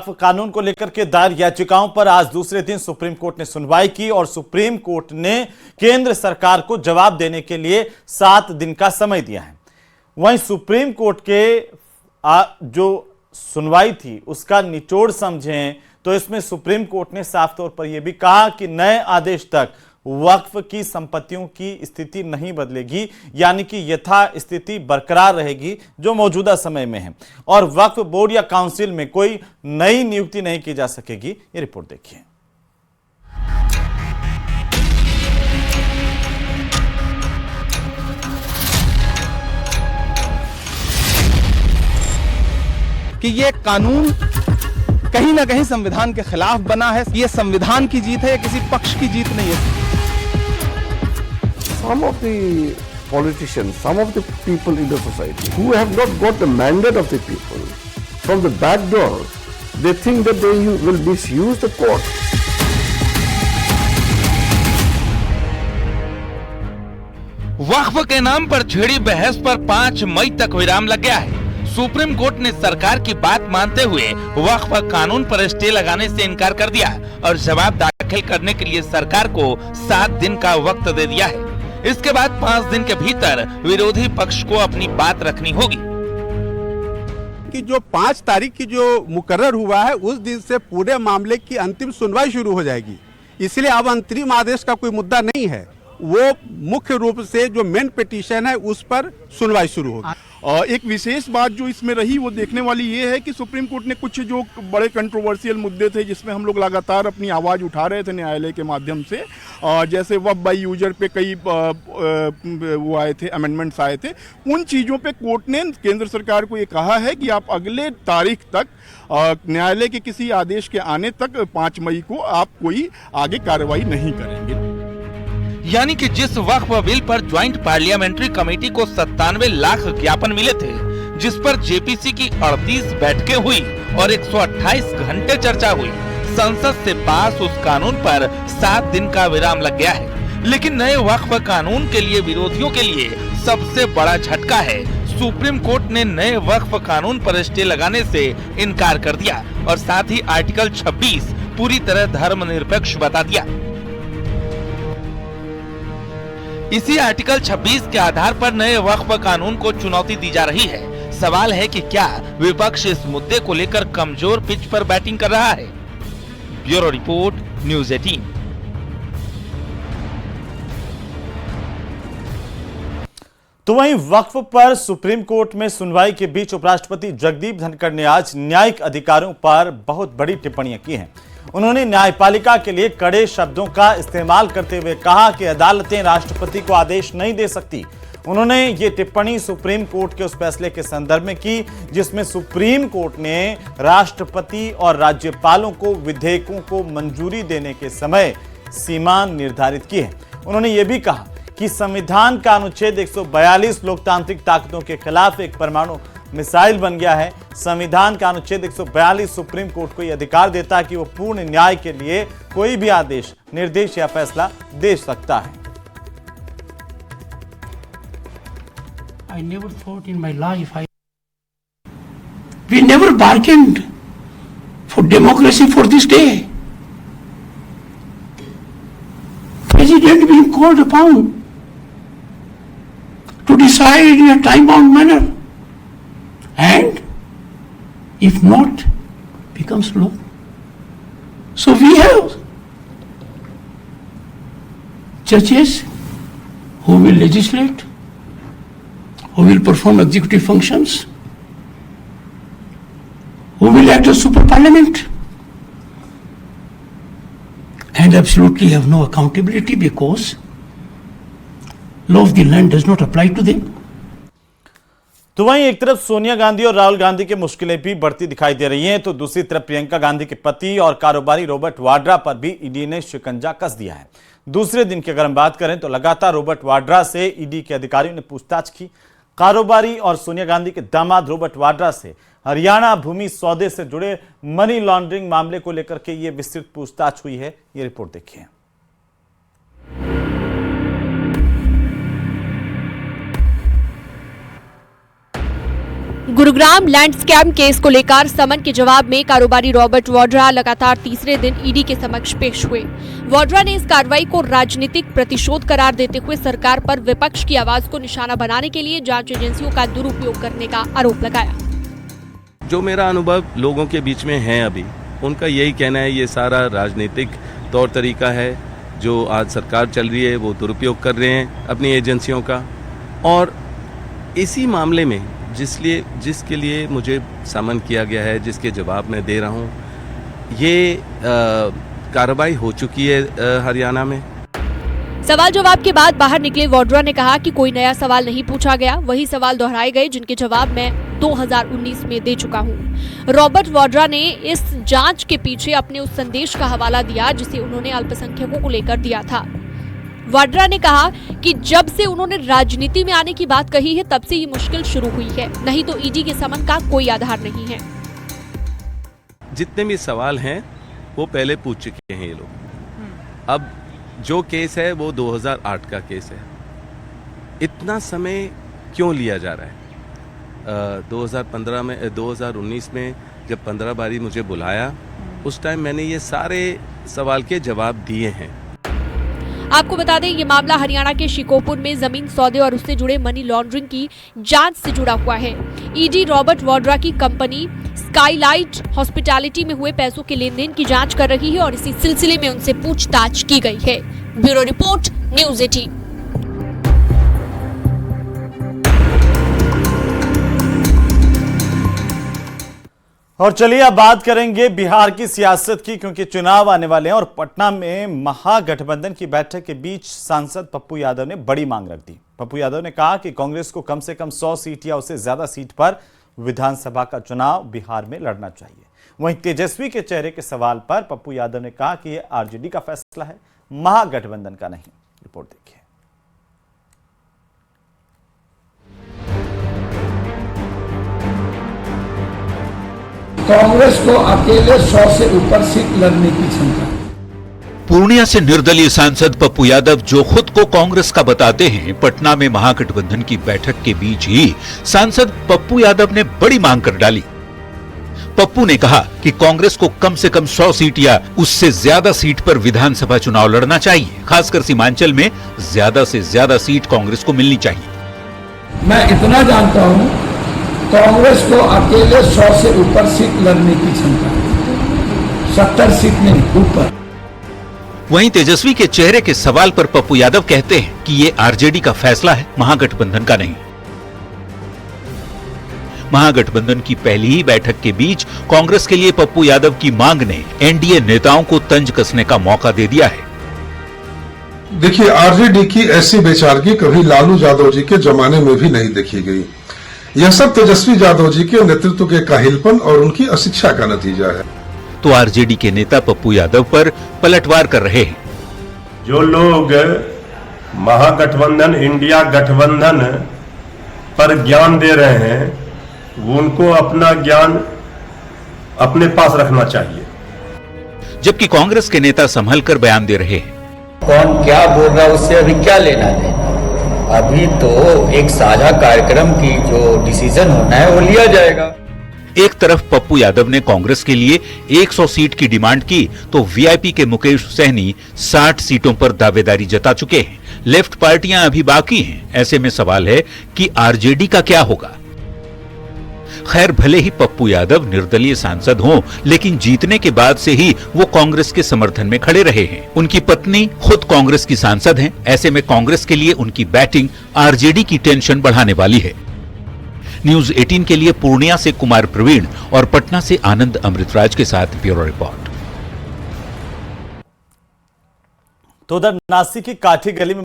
वक्फ कानून को लेकर के दायर याचिकाओं पर आज दूसरे दिन सुप्रीम कोर्ट ने सुनवाई की और सुप्रीम कोर्ट ने केंद्र सरकार को जवाब देने के लिए 7 दिन का समय दिया है। वहीं सुप्रीम कोर्ट के जो सुनवाई थी उसका निचोड़ समझें तो इसमें सुप्रीम कोर्ट ने साफ तौर पर यह भी कहा कि नए आदेश तक वक्फ की संपत्तियों की स्थिति नहीं बदलेगी, यानी कि यथा स्थिति बरकरार रहेगी जो मौजूदा समय में है, और वक्फ बोर्ड या काउंसिल में कोई नई नियुक्ति नहीं की जा सकेगी। ये रिपोर्ट देखिए। कि ये कानून कहीं ना कहीं संविधान के खिलाफ बना है। ये संविधान की जीत है, किसी पक्ष की जीत नहीं है। Some of the politicians, some of the people in the society who have not got the mandate of the people, from the back door, they think that they will misuse the court. वक्फ के नाम पर छिड़ी बहस पर 5 मई तक विराम लग गया है। सुप्रीम कोर्ट ने सरकार की बात मानते हुए वक्फ कानून पर स्टे लगाने से इनकार कर दिया और जवाब दाखिल करने के लिए सरकार को 7 दिन का वक्त दे दिया है। इसके बाद 5 दिन के भीतर विरोधी पक्ष को अपनी बात रखनी होगी। कि जो 5 तारीख की जो मुकर्रर हुआ है उस दिन से पूरे मामले की अंतिम सुनवाई शुरू हो जाएगी। इसलिए अब अंतरिम आदेश का कोई मुद्दा नहीं है, वो मुख्य रूप से जो मेन पिटीशन है उस पर सुनवाई शुरू होगी। एक विशेष बात जो इसमें रही वो देखने वाली ये है कि सुप्रीम कोर्ट ने कुछ जो बड़े कंट्रोवर्शियल मुद्दे थे जिसमें हम लोग लगातार अपनी आवाज़ उठा रहे थे न्यायालय के माध्यम से, जैसे वक्फ बाय यूजर पे कई वो आए थे, अमेंडमेंट्स आए थे, उन चीज़ों पे कोर्ट ने केंद्र सरकार को ये कहा है कि आप अगले तारीख तक न्यायालय के किसी आदेश के आने तक 5 मई को आप कोई आगे कार्रवाई नहीं करेंगे। यानी कि जिस वक्फ बिल पर ज्वाइंट पार्लियामेंट्री कमेटी को 97 लाख ज्ञापन मिले थे, जिस पर जेपीसी की 38 बैठकें हुई और 128 घंटे चर्चा हुई, संसद से पास उस कानून पर 7 दिन का विराम लग गया है। लेकिन नए वक्फ कानून के लिए विरोधियों के लिए सबसे बड़ा झटका है, सुप्रीम कोर्ट ने नए वक्फ कानून पर स्टे लगाने से इनकार कर दिया और साथ ही आर्टिकल 26 पूरी तरह धर्मनिरपेक्ष बता दिया। इसी आर्टिकल 26 के आधार पर नए वक्फ कानून को चुनौती दी जा रही है। सवाल है कि क्या विपक्ष इस मुद्दे को लेकर कमजोर पिच पर बैटिंग कर रहा है? Bureau report, news 18। तो वहीं वक्फ पर सुप्रीम कोर्ट में सुनवाई के बीच उपराष्ट्रपति जगदीप धनखड़ ने आज न्यायिक अधिकारियों पर बहुत बड़ी टिप्पणियां की हैं। उन्होंने न्यायपालिका के लिए कड़े शब्दों का इस्तेमाल करते हुए कहा कि अदालतें राष्ट्रपति को आदेश नहीं दे सकती। उन्होंने ये टिप्पणी सुप्रीम कोर्ट के उस फैसले के संदर्भ में की जिसमें सुप्रीम कोर्ट ने राष्ट्रपति और राज्यपालों को विधेयकों को मंजूरी देने के समय सीमा निर्धारित की है। उन्होंने ये भी कहा कि संविधान का अनुच्छेद 142 लोकतांत्रिक ताकतों के खिलाफ एक परमाणु मिसाइल बन गया है। संविधान का अनुच्छेद 142 सुप्रीम कोर्ट को यह अधिकार देता है कि वो पूर्ण न्याय के लिए कोई भी आदेश, निर्देश या फैसला दे सकता है। I never thought in my life we never bargained for democracy for this day. President being called upon to decide in a time-bound manner, and if not, becomes law. So we have judges who will legislate, who will perform executive functions, who will act as super parliament, and absolutely have no accountability because law of the land does not apply to them. तो वहीं एक तरफ सोनिया गांधी और राहुल गांधी की मुश्किलें भी बढ़ती दिखाई दे रही हैं, तो दूसरी तरफ प्रियंका गांधी के पति और कारोबारी रॉबर्ट वाड्रा पर भी ईडी ने शिकंजा कस दिया है। दूसरे दिन की अगर हम बात करें तो लगातार रॉबर्ट वाड्रा से ईडी के अधिकारियों ने पूछताछ की। कारोबारी और सोनिया गांधी के दामाद रॉबर्ट वाड्रा से हरियाणा भूमि सौदे से जुड़े मनी लॉन्ड्रिंग मामले को लेकर के ये विस्तृत पूछताछ हुई है। ये रिपोर्ट देखिए। गुरुग्राम लैंड स्कैम केस को लेकर समन के जवाब में कारोबारी रॉबर्ट वाड्रा लगातार तीसरे दिन ईडी के समक्ष पेश हुए। वाड्रा ने इस कार्रवाई को राजनीतिक प्रतिशोध करार देते हुए सरकार पर विपक्ष की आवाज को निशाना बनाने के लिए जांच एजेंसियों का दुरुपयोग करने का आरोप लगाया। जो मेरा अनुभव लोगों के बीच में है अभी, उनका यही कहना है ये सारा राजनीतिक तौर तरीका है जो आज सरकार चल रही है, वो दुरुपयोग कर रहे हैं अपनी एजेंसियों का। और इसी मामले में जिसके लिए मुझे समन किया गया है, जिसके जवाब मैं दे रहा हूँ, ये कार्रवाई हो चुकी है हरियाणा में। सवाल जवाब के बाद बाहर निकले वाड्रा ने कहा कि कोई नया सवाल नहीं पूछा गया, वही सवाल दोहराए गए जिनके जवाब मैं 2019 में दे चुका हूं। रॉबर्ट वाड्रा ने इस जांच के पीछे अपने उस संदेश का हवाला दिया जिसे उन्होंने अल्पसंख्यकों को लेकर दिया था। वाड्रा ने कहा कि जब से उन्होंने राजनीति में आने की बात कही है तब से ये मुश्किल शुरू हुई है, नहीं तो ईडी के समन का कोई आधार नहीं है। जितने भी सवाल हैं वो पहले पूछ चुके हैं ये लोग। अब जो केस है वो 2008 का केस है। इतना समय क्यों लिया जा रहा है? 2019 में जब 15 बारी मुझे बुलाया, उस टाइम मैंने ये सारे सवाल के जवाब दिए हैं। आपको बता दें, ये मामला हरियाणा के शिकोपुर में जमीन सौदे और उससे जुड़े मनी लॉन्ड्रिंग की जांच से जुड़ा हुआ है। ईडी रॉबर्ट वाड्रा की कंपनी स्काईलाइट हॉस्पिटैलिटी में हुए पैसों के लेन देन की जांच कर रही है और इसी सिलसिले में उनसे पूछताछ की गई है। Bureau report, news 18। और चलिए अब बात करेंगे बिहार की सियासत की, क्योंकि चुनाव आने वाले हैं और पटना में महागठबंधन की बैठक के बीच सांसद पप्पू यादव ने बड़ी मांग रख दी। पप्पू यादव ने कहा कि कांग्रेस को कम से कम 100 सीट या उससे ज्यादा सीट पर विधानसभा का चुनाव बिहार में लड़ना चाहिए। वहीं तेजस्वी के चेहरे के सवाल पर पप्पू यादव ने कहा कि यह आरजेडी का फैसला है, महागठबंधन का नहीं। रिपोर्ट देखिए। कांग्रेस को अकेले 100 से ऊपर सीट लड़ने की क्षमता। पूर्णिया से निर्दलीय सांसद पप्पू यादव जो खुद को कांग्रेस का बताते हैं, पटना में महागठबंधन की बैठक के बीच ही सांसद पप्पू यादव ने बड़ी मांग कर डाली। पप्पू ने कहा कि कांग्रेस को कम से कम 100 सीट या उससे ज्यादा सीट पर विधानसभा चुनाव लड़ना चाहिए। खासकर सीमांचल में ज्यादा से ज्यादा सीट कांग्रेस को मिलनी चाहिए। मैं इतना जानता हूं, कांग्रेस को अकेले 100 से ऊपर सीट लड़ने की क्षमता, 70 सीट नहीं ऊपर। वहीं तेजस्वी के चेहरे के सवाल पर पप्पू यादव कहते हैं कि ये आरजेडी का फैसला है, महागठबंधन का नहीं। महागठबंधन की पहली ही बैठक के बीच कांग्रेस के लिए पप्पू यादव की मांग ने एनडीए नेताओं को तंज कसने का मौका दे दिया है। देखिए, आरजेडी की ऐसी बेचारगी कभी लालू यादव जी के जमाने में भी नहीं देखी गई। यह सब तेजस्वी यादव जी के नेतृत्व के काहिलपन और उनकी अशिक्षा का नतीजा है। तो आरजेडी के नेता पप्पू यादव पर पलटवार कर रहे हैं। जो लोग महागठबंधन, इंडिया गठबंधन पर ज्ञान दे रहे हैं, उनको अपना ज्ञान अपने पास रखना चाहिए। जबकि कांग्रेस के नेता संभल कर बयान दे रहे हैं। कौन क्या बोल रहा है उससे अभी क्या लेना देना, अभी तो एक साझा कार्यक्रम की जो डिसीजन होना है वो लिया जाएगा। एक तरफ पप्पू यादव ने कांग्रेस के लिए 100 सीट की डिमांड की, तो वीआईपी के मुकेश सहनी 60 सीटों पर दावेदारी जता चुके हैं। लेफ्ट पार्टियां अभी बाकी हैं। ऐसे में सवाल है कि आरजेडी का क्या होगा। खैर, भले ही पप्पू यादव निर्दलीय सांसद हों, लेकिन जीतने के बाद से ही वो कांग्रेस के समर्थन में खड़े रहे हैं। उनकी पत्नी खुद कांग्रेस की सांसद हैं। ऐसे में कांग्रेस के लिए उनकी बैटिंग आरजेडी की टेंशन बढ़ाने वाली है। न्यूज़ 18 के लिए पूर्णिया से कुमार प्रवीण और पटना से आनंद अमृतराज के साथ ब्यूरो रिपोर्ट। तो उधर नासिक की काठी गली में